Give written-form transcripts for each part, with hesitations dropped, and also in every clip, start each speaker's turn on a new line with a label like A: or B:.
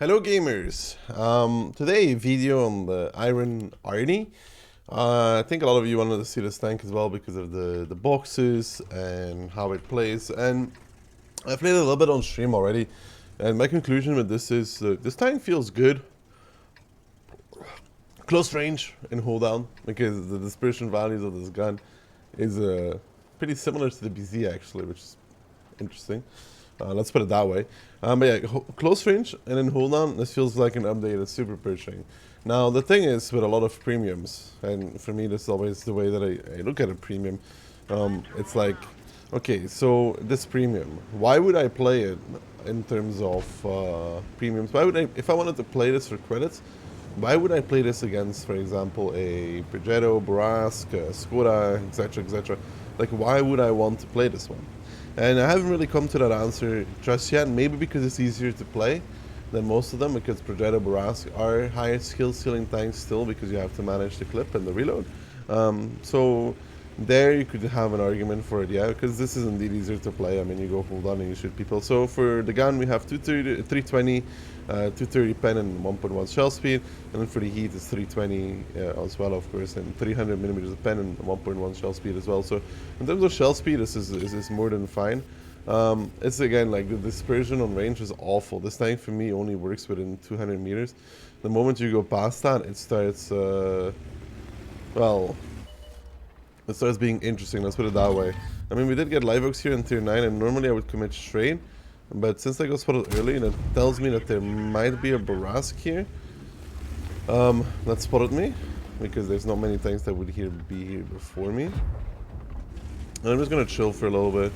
A: Hello gamers! Today a video on the Iron Arnie. I think a lot of you wanted to see this tank as well because of the boxes and how it plays, and I played it a little bit on stream already, and my conclusion with this is this tank feels good close range and hold down because the dispersion values of this gun is pretty similar to the BZ actually, which is interesting. Let's put it that way. But yeah, close range and then hold on, this feels like an updated super pershing. Now the thing is with a lot of premiums, and for me this is always the way that I look at a premium, it's like, okay, so this premium, why would I play it in terms of premiums? Why would I, if I wanted to play this for credits, why would I play this against, for example, a Progetto, Borask, Skoda, etc, etc? Like, why would I want to play this one? And I haven't really come to that answer just yet, maybe because it's easier to play than most of them, because Progetto, Borask are higher skill ceiling tanks still, because you have to manage the clip and the reload. So there you could have an argument for it, yeah, because this is indeed easier to play. I mean, you go hold on and you shoot people. So for the gun we have 320, 230 pen and 1.1 shell speed, and then for the heat it's 320 as well, of course, and 300 millimeters of pen and 1.1 shell speed as well. So in terms of shell speed, this is more than fine. It's again like the dispersion on range is awful. This tank for me only works within 200 meters. The moment you go past that, it starts well, it starts being interesting, let's put it that way. I mean, we did get live oaks here in tier 9, and normally I would commit straight, but since I got spotted early, and it tells me that there might be a Borask here that spotted me, because there's not many tanks that would be here before me. And I'm just gonna chill for a little bit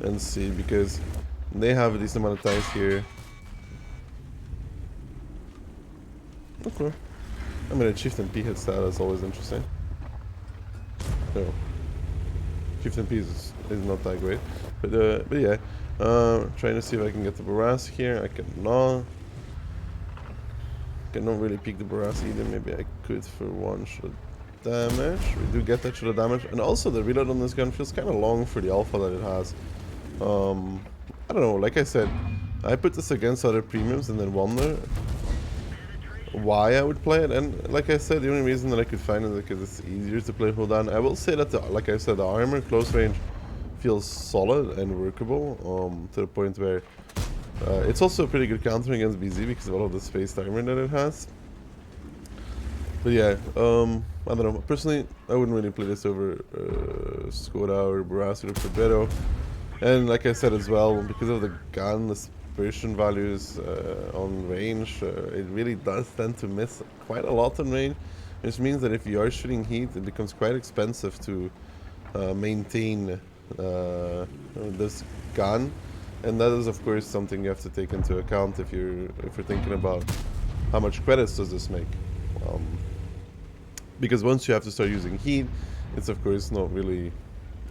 A: and see, because they have a decent amount of tanks here. Okay. I mean, a Chieftain P hits that, that's always interesting. No, Chieftain P is not that great, but yeah, trying to see if I can get the Borask here. I cannot really peek the Borask either. Maybe I could for one shot of damage. We do get that shot of damage, and also the reload on this gun feels kind of long for the alpha that it has. I don't know. Like I said, I put this against other premiums and then wonder why I would play it, and like I said, the only reason that I could find is because it's easier to play hold on. I will say that like I said, the armor close range feels solid and workable, to the point where it's also a pretty good counter against BZ because of all of the spaced armor that it has. But yeah, I don't know, personally I wouldn't really play this over Skoda or Borask or Progetto. And like I said as well, because of the gun, the dispersion values on range, it really does tend to miss quite a lot on range, which means that if you are shooting heat, it becomes quite expensive to maintain this gun, and that is of course something you have to take into account if you're thinking about how much credits does this make, because once you have to start using heat, it's of course not really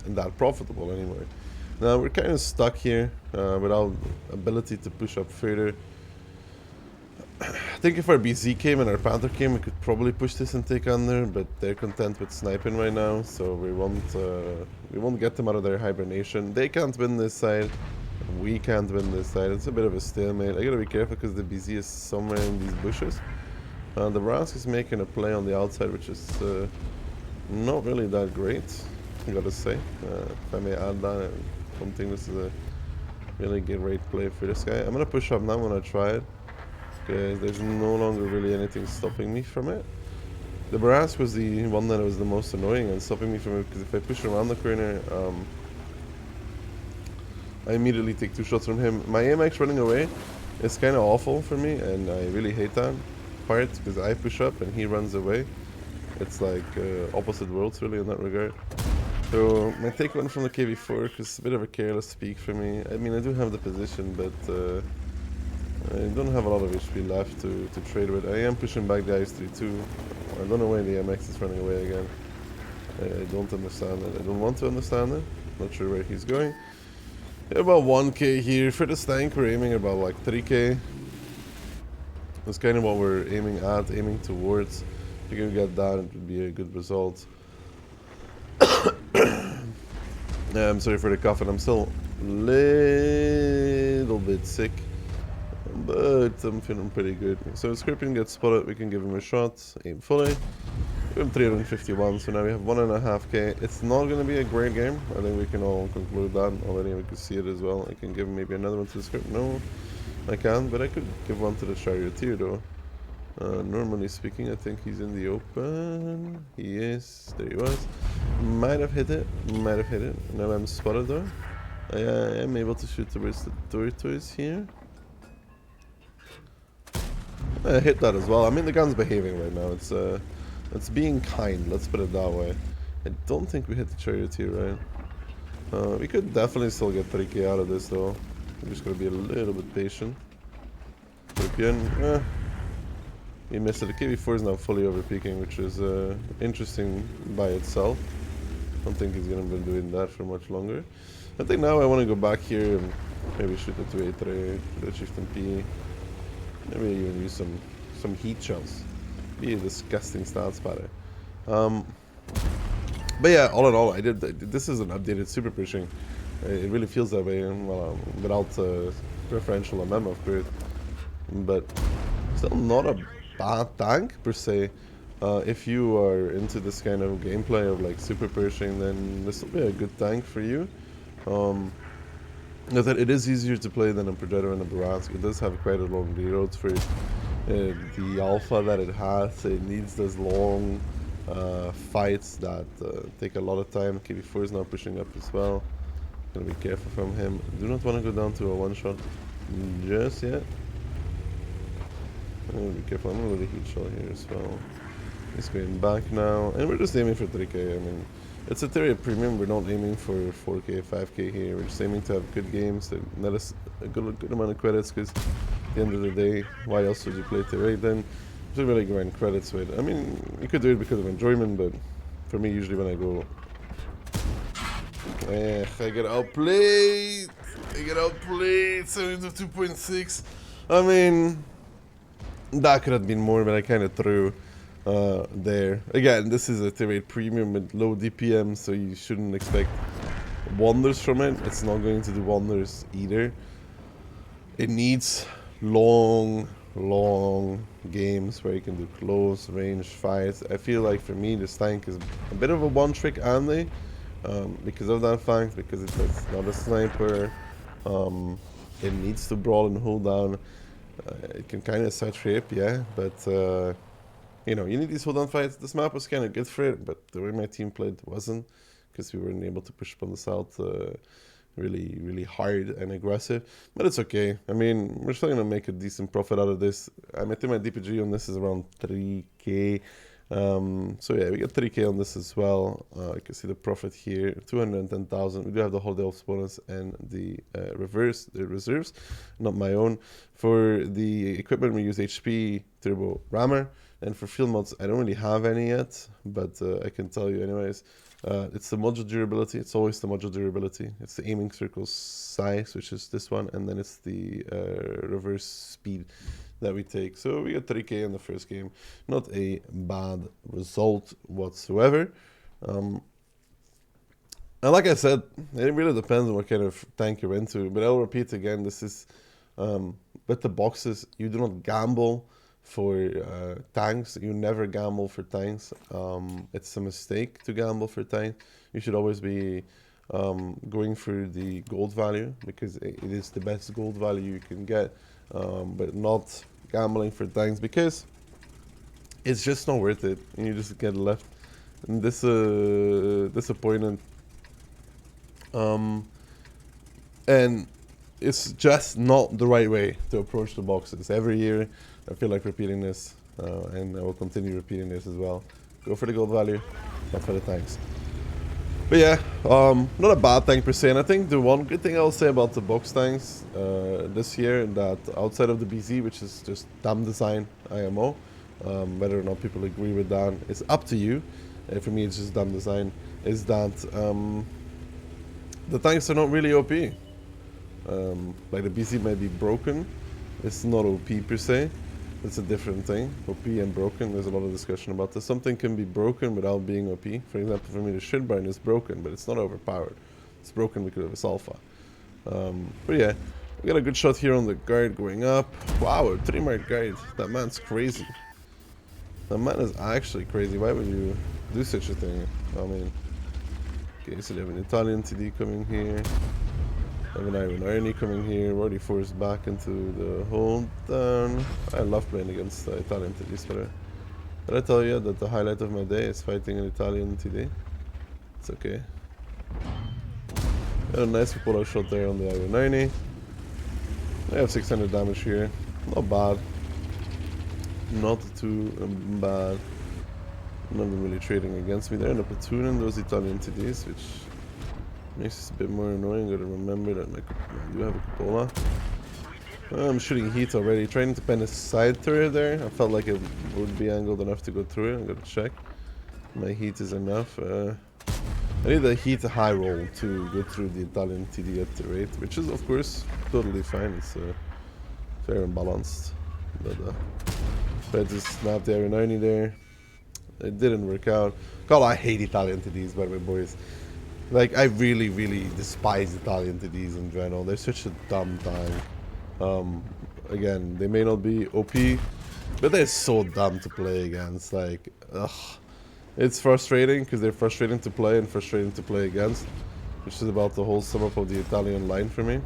A: that profitable anymore. Now we're kind of stuck here without ability to push up further. I think if our BZ came and our Panther came, we could probably push this and take under, but they're content with sniping right now, so we won't get them out of their hibernation. They can't win this side, we can't win this side. It's a bit of a stalemate. I gotta be careful because the BZ is somewhere in these bushes. The Borask is making a play on the outside, which is not really that great, I gotta say. If I may add that, I don't think this is a really great play for this guy. I'm gonna push up now. I'm gonna try it, because there's no longer really anything stopping me from it. The Borask was the one that was the most annoying and stopping me from it, because if I push around the corner, I immediately take 2 shots from him. My AMX running away is kind of awful for me, and I really hate that part, because I push up and he runs away. It's like opposite worlds really in that regard. So my take one from the KV4, because it's a bit of a careless peak for me. I mean, I do have the position, but I don't have a lot of HP left to trade with. I am pushing back the Ice-3 too. I don't know why the MX is running away again. I don't understand it. I don't want to understand it. Not sure where he's going. Yeah, about 1k here. For this tank, we're aiming about like 3k. That's kind of what we're aiming at, aiming towards. If you can get that, it would be a good result. I'm sorry for the cough, and I'm still a little bit sick. but I'm feeling pretty good. So Scorpion gets spotted, we can give him a shot, aim fully. We have 351, so now we have 1.5k. It's not going to be a great game. I think we can all conclude that already. We can see it as well. I can give maybe another one to the Scorpion. No, I can't, but I could give one to the Charioteer though. Normally speaking, I think he's in the open. He is. There he was. Might have hit it. Might have hit it. Now I'm spotted though. I am able to shoot towards the tortoise here. I hit that as well. I mean, the gun's behaving right now. It's being kind. Let's put it that way. I don't think we hit the Charioteer right. We could definitely still get 3k out of this though. We're just gonna be a little bit patient. Scorpion. He missed it. The KV4 is now fully overpeaking, which is interesting by itself. I don't think he's going to be doing that for much longer. I think now I want to go back here and maybe shoot the 283, the Chieftain P. Maybe even use some heat shells. Be a disgusting stats pattern. But yeah, all in all, this is an updated super pushing. It really feels that way, well, without preferential MM upgrade. But still not a bad tank per se. If you are into this kind of gameplay of like super pushing, then this will be a good tank for you. That it is easier to play than a Predator and a Barask. It does have quite a long reload for the alpha that it has. It needs those long fights that take a lot of time. KV4 is now pushing up as well. Gotta be careful from him. Do not want to go down to a one shot just yet. Be careful, I'm gonna let a heat shell here as well. He's going back now, and we're just aiming for 3k. I mean, it's a Tyria premium, we're not aiming for 4k, 5k here. We're just aiming to have good games that net us a good amount of credits, because at the end of the day, why else would you play Tyria then? Just really grind credits with. I mean, you could do it because of enjoyment, but for me, usually when I go... I get outplayed! 72.6. I mean... that could have been more, but I kind of threw there. Again, this is a Tyria premium with low DPM, so you shouldn't expect wonders from it. It's not going to do wonders either. It needs long games where you can do close range fights. I feel like for me, this tank is a bit of a one-trick Andy because of that fact, because it's not a sniper. It needs to brawl and hold down. It can kind of set shape, yeah, but you know, you need these hold-on fights. This map was kind of good for it, but the way my team played wasn't, because we weren't able to push up on the south really hard and aggressive. But it's okay. I mean, we're still gonna make a decent profit out of this. I think my DPG on this is around 3k. So yeah, we got 3k on this as well. You can see the profit here, 210,000. We do have the holiday elf bonus and the reserves, not my own. For the equipment, we use HP turbo rammer, and for field mods, I don't really have any yet, but I can tell you anyways. It's the module durability. It's always the module durability. It's the aiming circle size, which is this one, and then it's the reverse speed that we take. So we got 3k in the first game. Not a bad result whatsoever. And like I said, it really depends on what kind of tank you're into. But I'll repeat again, this is with the boxes, you do not gamble for tanks. You never gamble for tanks. It's a mistake to gamble for tanks. You should always be going for the gold value, because it is the best gold value you can get. But not gambling for tanks, because it's just not worth it, and you just get left disappointed. And it's just not the right way to approach the boxes. Every year I feel like repeating this, and I will continue repeating this as well. Go for the gold value, not for the tanks. But yeah, not a bad tank per se, and I think the one good thing I'll say about the box tanks this year, that outside of the BZ, which is just dumb design IMO, whether or not people agree with that, it's up to you. For me, it's just dumb design, is that the tanks are not really OP. Like the BZ might be broken, it's not OP per se. It's a different thing. OP and broken, there's a lot of discussion about this. Something can be broken without being OP. For example, for me, the shit burn is broken, but it's not overpowered. It's broken because of its alpha. But yeah, We got a good shot here on the guard going up. Wow, a 3-mark guard. That man's crazy. That man is actually crazy. Why would you do such a thing? I mean, okay, so they have an Italian TD coming here. They have an Iron Arnie coming here. We're already forced back into the hold down. I love playing against Italian TDs, but I tell you that the highlight of my day is fighting an Italian TD. It's okay. Got a nice pull-out shot there on the Iron Arnie. I have 600 damage here. Not bad. Not too bad. None of them really trading against me. They're in a platoon in those Italian TDs, which makes this a bit more annoying. Gotta remember that I do have a cupola. I'm shooting heat already. Trying to pen a side turret there. I felt like it would be angled enough to go through it. I gotta check. My heat is enough. I need a heat high roll to go through the Italian TD at the rate, which is of course totally fine. It's fair and balanced. But I just snapped the Iron Arnie there. It didn't work out. God, I hate Italian TDs, by the way, boys. Like, I really, really despise Italian TDs in general. They're such a dumb tank. Again, they may not be OP, but they're so dumb to play against. Like, ugh. It's frustrating because they're frustrating to play and frustrating to play against, which is about the whole sum up of the Italian line for me.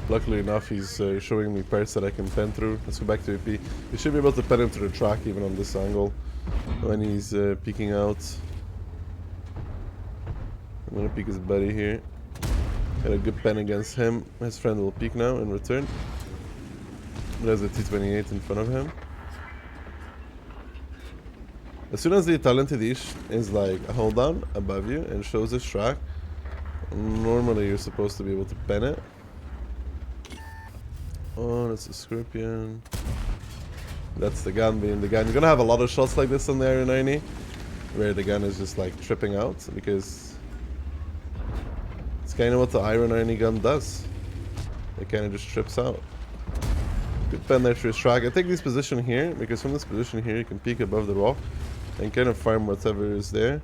A: Luckily enough, he's showing me parts that I can pen through. Let's go back to AP. We should be able to pen him through the track even on this angle when he's peeking out. I'm gonna peek his buddy here. Got a good pen against him. His friend will peek now in return. There's a T-28 in front of him. As soon as the Italian TD is like a hold down above you and shows his track, normally you're supposed to be able to pen it. Oh, that's a Scorpion. That's the gun being the gun. You're gonna have a lot of shots like this on the Iron Arnie, where the gun is just like tripping out, because it's kind of what the Iron Arnie gun does. It kind of just trips out. Good pen there through his track. I take this position here, because from this position here you can peek above the rock and kind of farm whatever is there.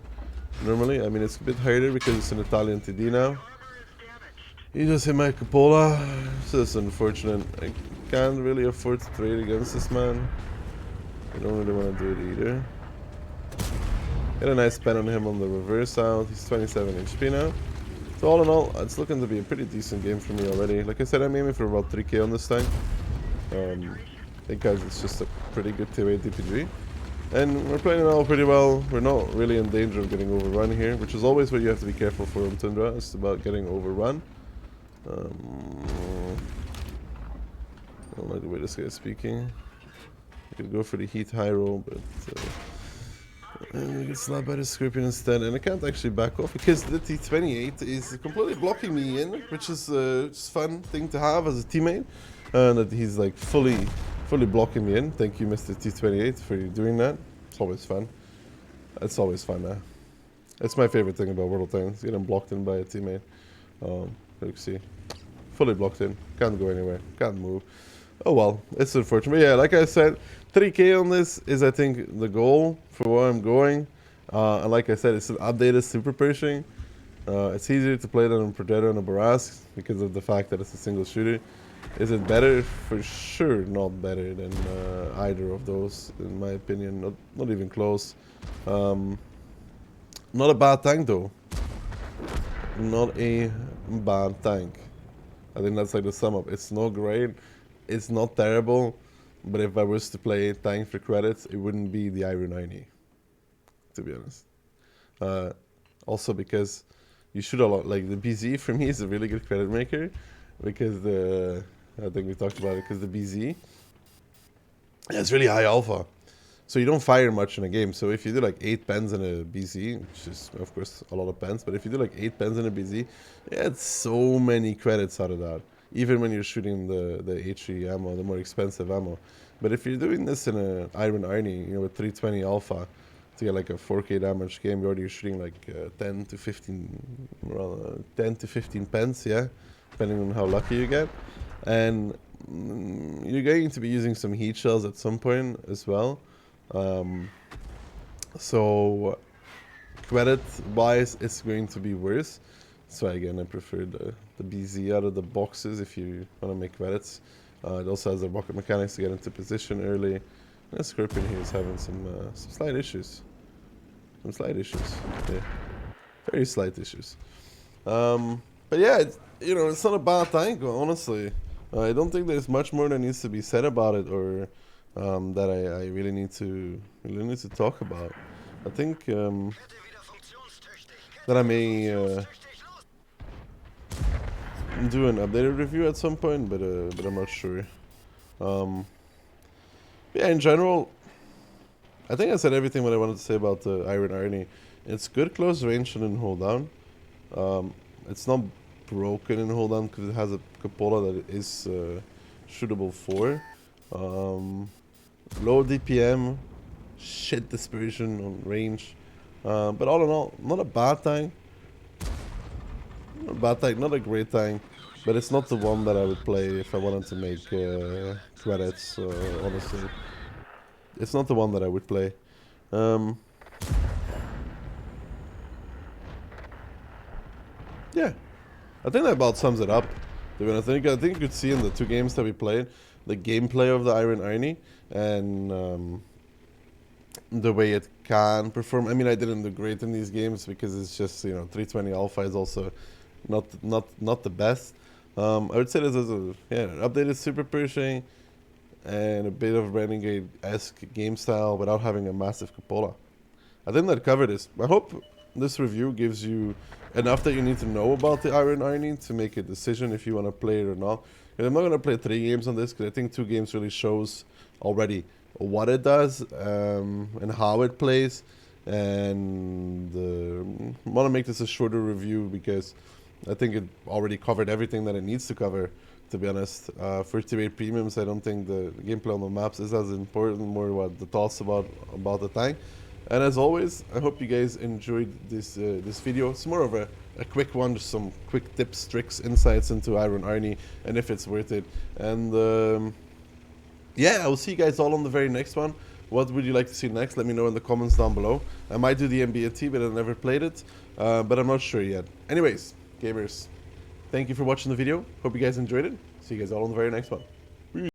A: Normally, I mean, it's a bit harder because it's an Italian TD now. He just hit my cupola. So it's unfortunate. I can't really afford to trade against this man. I don't really want to do it either. Got a nice pen on him on the reverse out. He's 27 HP now. So all in all, it's looking to be a pretty decent game for me already. Like I said, I'm aiming for about 3k on this tank. Because it's just a pretty good 2-8 DPG. And we're playing it all pretty well. We're not really in danger of getting overrun here, which is always what you have to be careful for on Tundra. It's about getting overrun. I don't like the way this guy is speaking. I could go for the heat high roll, but we get slapped by the Scorpion instead. And I can't actually back off because the T-28 is completely blocking me in, which is just a fun thing to have as a teammate. And that he's like fully blocking me in. Thank you, Mr. T-28, for doing that. It's always fun. It's always fun. It's my favorite thing about World of Tanks, getting blocked in by a teammate. You see, fully blocked in. Can't go anywhere. Can't move. Oh well, it's unfortunate. But yeah, like I said, 3k on this is, I think, the goal for where I'm going. And like I said, it's an updated Super Pershing. It's easier to play than on Predator and a Barask because of the fact that it's a single shooter. Is it better? For sure not better than either of those, in my opinion. Not even close. Not a bad tank though. Not a bad tank. I think that's like the sum up. It's not great. It's not terrible. But if I was to play a tank for credits, it wouldn't be the Iron Arnie, to be honest. Also because you shoot a lot. Like the BZ for me is a really good credit maker. Because I think we talked about it, because the BZ has really high alpha. So you don't fire much in a game. So if you do like 8 pens in a BZ, which is of course a lot of pens, but if you do like 8 pens in a BZ, you get so many credits out of that. Even when you're shooting the H3 ammo, the more expensive ammo. But if you're doing this in an Iron Arnie, you know, with 320 alpha, to get like a 4k damage game, you're already shooting like 10 to 15 pens, yeah, depending on how lucky you get. And you're going to be using some heat shells at some point as well. So credit wise it's going to be worse. So again, I prefer the the BZ out of the boxes if you want to make credits. It also has the rocket mechanics to get into position early. And Scorpion here is having some slight issues. Some slight issues. Yeah. Very slight issues. But yeah, it's not a bad tank, honestly. I don't think there's much more that needs to be said about it, or that I really need to talk about. I think that I may do an updated review at some point, but I'm not sure. Yeah, in general, I think I said everything what I wanted to say about the Iron Arnie. It's good close range and in hold down. It's not broken in hold down because it has a cupola that is shootable for. Low DPM, shit dispersion on range. But all in all, not a bad tank. Not a bad tank, not a great tank. But it's not the one that I would play if I wanted to make credits, honestly. It's not the one that I would play. Yeah, I think that about sums it up. I think you could see in the 2 games that we played the gameplay of the Iron Arnie and the way it can perform. I mean, I didn't do great in these games because it's just 320 alpha is also not the best. I would say this is an updated super Pershing and a bit of Renegade-esque game style without having a massive cupola. I think that covered this. I hope this review gives you enough that you need to know about the Iron Arnie to make a decision if you want to play it or not. And I'm not going to play 3 games on this because I think 2 games really shows already what it does and how it plays. And I want to make this a shorter review because I think it already covered everything that it needs to cover, to be honest. For tier 8 premiums, I don't think the gameplay on the maps is as important, more what the thoughts about the tank. And as always, I hope you guys enjoyed this video. It's more of a quick one, just some quick tips, tricks, insights into Iron Arnie and if it's worth it. And yeah, I will see you guys all on the very next one. What would you like to see next? Let me know in the comments down below. I might do the NBA but I've never played it, but I'm not sure yet. Anyways, gamers, thank you for watching the video. Hope you guys enjoyed it. See you guys all on the very next one.